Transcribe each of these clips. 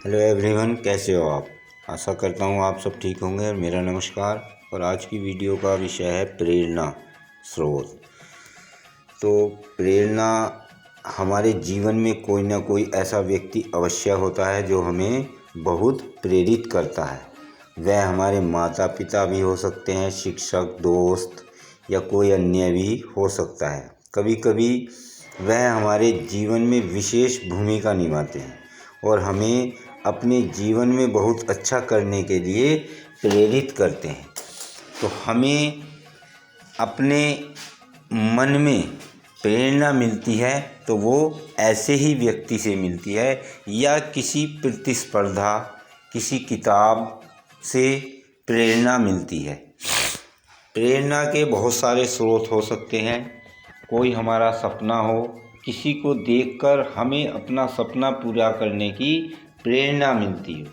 Hello everyone, कैसे हो आप। आशा करता हूँ आप सब ठीक होंगे। और मेरा नमस्कार। और आज की वीडियो का विषय है प्रेरणा स्रोत। तो प्रेरणा हमारे जीवन में कोई ना कोई ऐसा व्यक्ति अवश्य होता है जो हमें बहुत प्रेरित करता है। वह हमारे माता पिता भी हो सकते हैं, शिक्षक, दोस्त या कोई अन्य भी हो सकता है। कभी कभी वह हमारे जीवन में विशेष भूमिका निभाते हैं और हमें अपने जीवन में बहुत अच्छा करने के लिए प्रेरित करते हैं। तो हमें अपने मन में प्रेरणा मिलती है तो वो ऐसे ही व्यक्ति से मिलती है या किसी प्रतिस्पर्धा, किसी किताब से प्रेरणा मिलती है। प्रेरणा के बहुत सारे स्रोत हो सकते हैं। कोई हमारा सपना हो, किसी को देखकर हमें अपना सपना पूरा करने की प्रेरणा मिलती हो।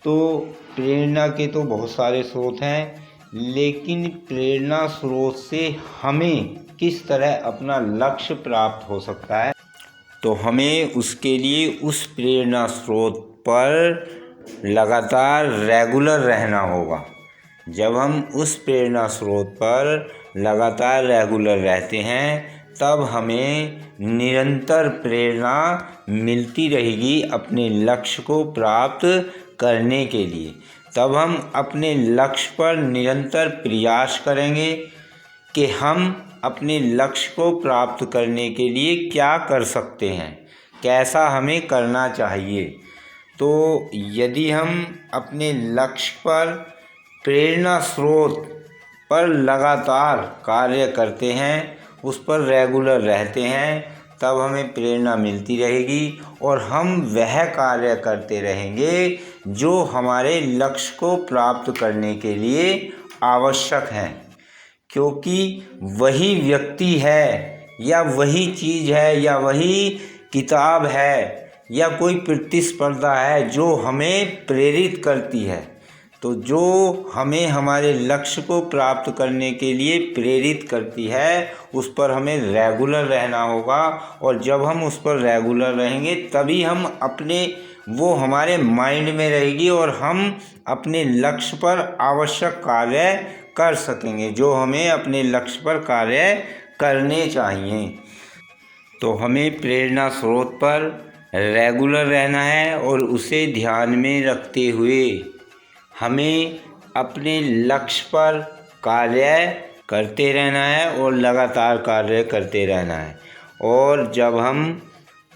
तो प्रेरणा के तो बहुत सारे स्रोत हैं, लेकिन प्रेरणा स्रोत से हमें किस तरह अपना लक्ष्य प्राप्त हो सकता है, तो हमें उसके लिए उस प्रेरणा स्रोत पर लगातार रेगुलर रहना होगा। जब हम उस प्रेरणा स्रोत पर लगातार रेगुलर रहते हैं तब हमें निरंतर प्रेरणा मिलती रहेगी अपने लक्ष्य को प्राप्त करने के लिए। तब हम अपने लक्ष्य पर निरंतर प्रयास करेंगे कि हम अपने लक्ष्य को प्राप्त करने के लिए क्या कर सकते हैं, कैसा हमें करना चाहिए। तो यदि हम अपने लक्ष्य पर प्रेरणा स्रोत पर लगातार कार्य करते हैं, उस पर रेगुलर रहते हैं, तब हमें प्रेरणा मिलती रहेगी और हम वह कार्य करते रहेंगे जो हमारे लक्ष्य को प्राप्त करने के लिए आवश्यक हैं। क्योंकि वही व्यक्ति है या वही चीज़ है या वही किताब है या कोई प्रतिस्पर्धा है जो हमें प्रेरित करती है। तो जो हमें हमारे लक्ष्य को प्राप्त करने के लिए प्रेरित करती है उस पर हमें रेगुलर रहना होगा। और जब हम उस पर रेगुलर रहेंगे तभी हम वो हमारे माइंड में रहेगी और हम अपने लक्ष्य पर आवश्यक कार्य कर सकेंगे जो हमें अपने लक्ष्य पर कार्य करने चाहिए। तो हमें प्रेरणा स्रोत पर रेगुलर रहना है और उसे ध्यान में रखते हुए हमें अपने लक्ष्य पर कार्य करते रहना है और लगातार कार्य करते रहना है। और जब हम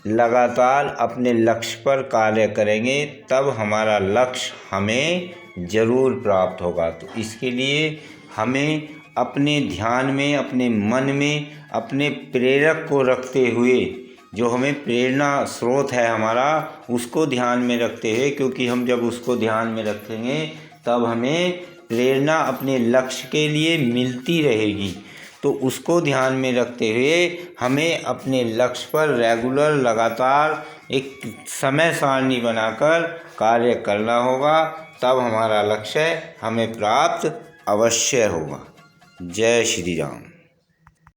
लगातार अपने लक्ष्य पर कार्य करेंगे तब हमारा लक्ष्य हमें ज़रूर प्राप्त होगा। तो इसके लिए हमें अपने ध्यान में, अपने मन में अपने प्रेरक को रखते हुए, जो हमें प्रेरणा स्रोत है हमारा, उसको ध्यान में रखते हुए, क्योंकि हम जब उसको ध्यान में रखेंगे तब हमें प्रेरणा अपने लक्ष्य के लिए मिलती रहेगी। तो उसको ध्यान में रखते हुए हमें अपने लक्ष्य पर रेगुलर लगातार एक समय सारणी बनाकर कार्य करना होगा। तब हमारा लक्ष्य हमें प्राप्त अवश्य होगा। जय श्री राम।